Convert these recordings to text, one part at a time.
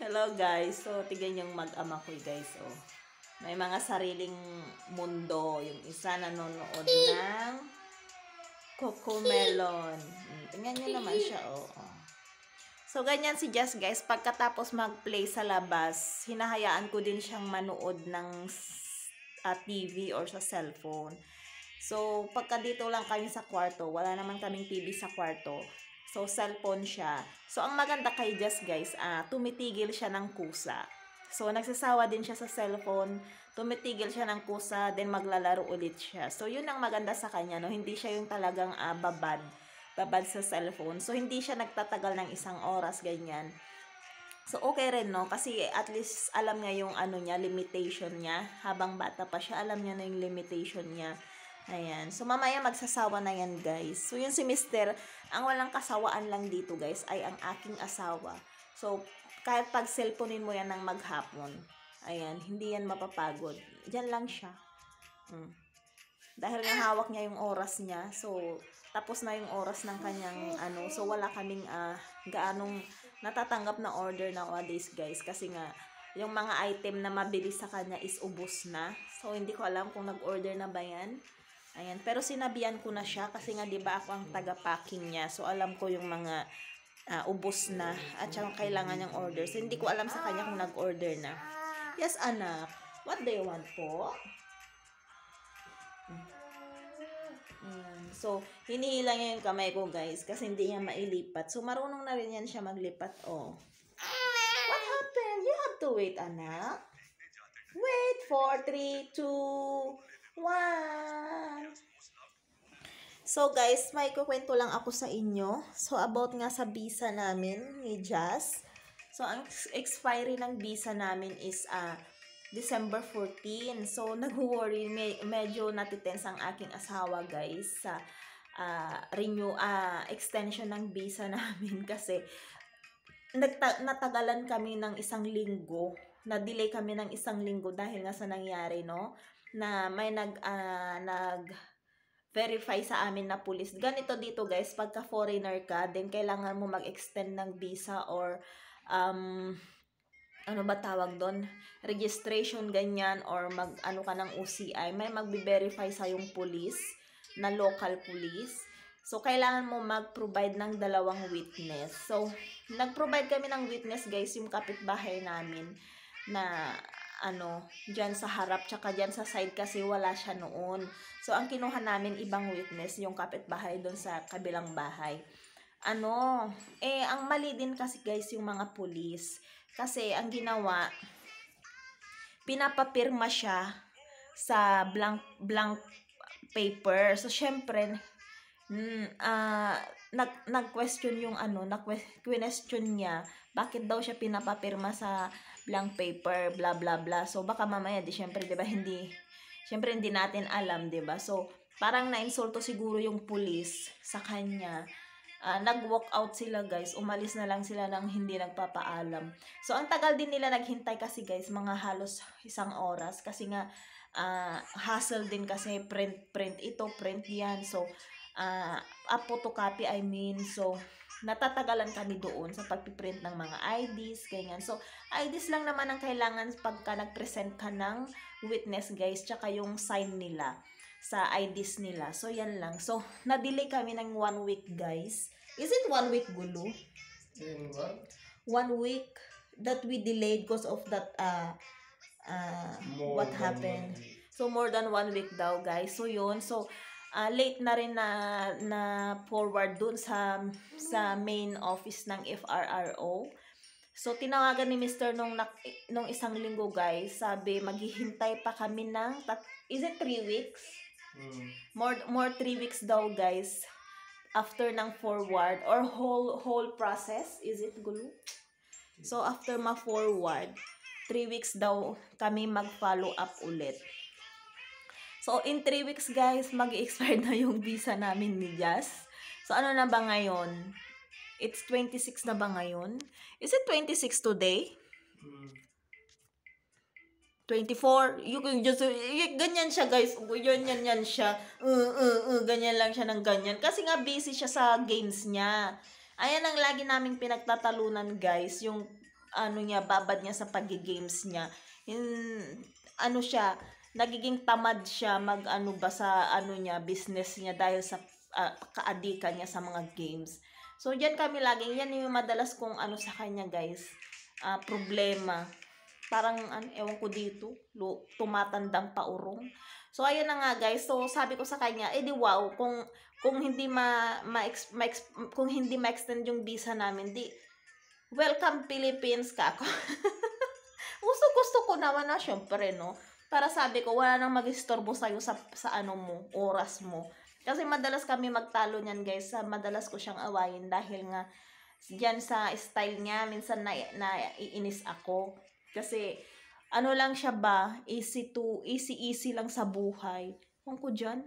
Hello guys. So, tignan yung mag-ama ko guys. Oh. May mga sariling mundo. Yung isa nanonood ng Cocomelon. Tingnan nyo naman siya. Oh. Oh. So, ganyan si Jess guys. Pagkatapos mag-play sa labas, hinahayaan ko din siyang manood ng TV or sa cellphone. So, pagka dito lang kami sa kwarto, wala naman kaming TV sa kwarto. So, cellphone siya. So, ang maganda kay Jess guys, tumitigil siya ng kusa. So, nagsasawa din siya sa cellphone, tumitigil siya ng kusa, then maglalaro ulit siya. So, yun ang maganda sa kanya, no? Hindi siya yung talagang babad sa cellphone. So, hindi siya nagtatagal ng 1 oras, ganyan. So, okay rin, no? Kasi at least alam niya yung limitation niya. Habang bata pa siya, alam niya na yung limitation niya. Ayan. So, mamaya magsasawa na yan, guys. So, yun si Mister, ang walang kasawaan lang dito, guys, ay ang aking asawa. So, kahit pag cellphonein mo yan ng maghapon, ayan, hindi yan mapapagod. Diyan lang siya. Dahil nga hawak niya yung oras niya. So, tapos na yung oras ng kanyang So, wala kaming gaanong natatanggap na order nowadays, guys. Kasi nga, yung mga item na mabilis sa kanya is ubos na. So, hindi ko alam kung nag-order na ba yan. Ayan. Pero sinabihan ko na siya kasi nga 'di ba ako ang taga-packing niya. So alam ko yung mga ubos na at saka kailangan niyang order. So hindi ko alam sa kanya kung nag-order na. Yes, anak. What do you want po? So, hinihila niya yung kamay ko, guys, kasi hindi niya mailipat. So, marunong na rin yan siya maglipat. Oh. What happened? You have to wait, anak. Wait, 4, 3, 2, 1. So guys, may kukwento lang ako sa inyo. So about nga sa visa namin ni Jazz. So ang expiry ng visa namin is December 14. So nag-worry, medyo natitense ang aking asawa guys sa extension ng visa namin kasi natagalan kami ng 1 linggo. Na-delay kami ng 1 linggo dahil nga sa nangyari, no? Na may verify sa amin na pulis. Ganito dito guys, pagka foreigner ka, then kailangan mo mag-extend ng visa or ano ba tawag doon? Registration ganyan or ka ng OCI, may magbe-verify sa yung pulis na local police. So kailangan mo mag-provide ng 2 witness. So nag-provide kami ng witness guys, yung kapitbahay namin na dyan sa harap, tsaka dyan sa side kasi wala siya noon. So, ang kinuha namin ibang witness, yung kapitbahay doon sa kabilang bahay. Ang mali din kasi guys yung mga pulis. Kasi, ang ginawa, pinapapirma siya sa blank paper. So, syempre, nag-question yung nag-question niya, bakit daw siya pinapapirma sa blank paper, blah blah blah. So baka mamaya syempre 'di ba syempre hindi natin alam, 'di ba? So parang nainsulto siguro yung pulis sa kanya. Nag-walk out sila guys, umalis na lang sila nang hindi nagpapaalam. So ang tagal din nila naghintay kasi guys, mga halos 1 oras kasi nga hassle din kasi print ito, print yan. So photocopy so natatagalan kami doon sa pagpiprint ng mga IDs, ganyan. So, IDs lang naman ang kailangan pagka nag-present ka ng witness, guys, tsaka yung sign nila sa IDs nila. So, yan lang. So, na-delay kami ng 1 week, guys. Is it 1 week, Gulu? In what? 1 week that we delayed because of that, what happened. So, more than 1 week daw, guys. So, yun. So, late na rin na forward dun sa main office ng FRRO. So, tinawagan ni Mr. nung 1 linggo, guys. Sabi, maghihintay pa kami ng, is it 3 weeks? More 3 weeks daw, guys. After ng forward or whole process. Is it, Gulu? So, after ma-forward, 3 weeks daw kami mag-follow up ulit. So, in 3 weeks, guys, mag-expire na yung visa namin ni Jazz. So, ano na ba ngayon? It's 26 na ba ngayon? Is it 26 today? 24? You can just, ganyan siya, guys. Yan siya. Ganyan lang siya ng ganyan. Kasi nga, busy siya sa games niya. Ayan ang lagi naming pinagtatalunan, guys, yung ano niya, babad niya sa pag-games niya. Ano siya, nagiging tamad siya mag-ano ba sa ano niya, business niya dahil sa kaadikan niya sa mga games. So, yan kami laging, yan yung madalas kong ano sa kanya, guys, problema. Parang, ewan ko dito, tumatandang paurong. So, ayun na nga, guys. So, sabi ko sa kanya, di wow, kung hindi kung hindi ma-extend yung visa namin, di welcome Philippines ka ako. Gusto ko naman na syempre, no. Para sabi ko wala nang mag-istorbo sa ano mo, oras mo. Kasi madalas kami magtalo niyan, guys. Madalas ko siyang awayin dahil nga diyan sa style niya minsan naiinis ako. Kasi ano lang siya ba, easy lang sa buhay. Kung ko diyan,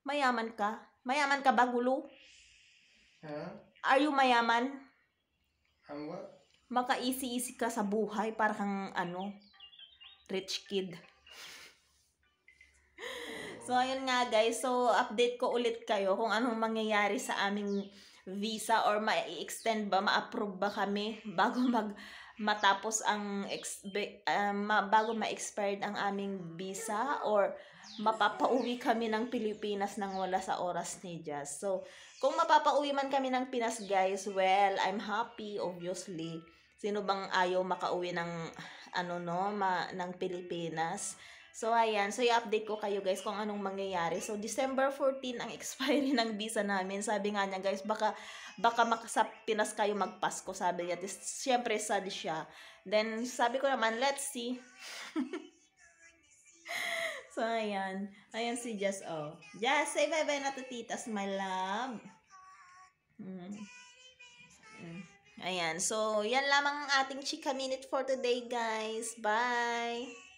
mayaman ka? Mayaman ka ba, gulo? Huh? Are you mayaman? I'm what? Maka-easy ka sa buhay, parang ano, rich kid. So, ayun nga, guys. So, update ko ulit kayo kung anong mangyayari sa aming visa or ma-extend ba, ma-approve ba kami bago matapos ang bago ma-expired ang aming visa, or mapapauwi kami ng Pilipinas nang wala sa oras ni Jazz. So, kung mapapauwi man kami ng Pinas, guys, well, I'm happy, obviously. Sino bang ayaw makauwi ng ng Pilipinas? So, ayan. So, i-update ko kayo, guys, kung anong mangyayari. So, December 14 ang expiry ng visa namin. Sabi nga niya, guys, baka sa Pinas kayo magpasko, sabi niya. Siyempre, sad siya. Then, sabi ko naman, let's see. So, ayan. Ayan si Jess, oh. Jess, say bye-bye na to titas, my love. Ayan. So, yan lamang ang ating chika minute for today, guys. Bye!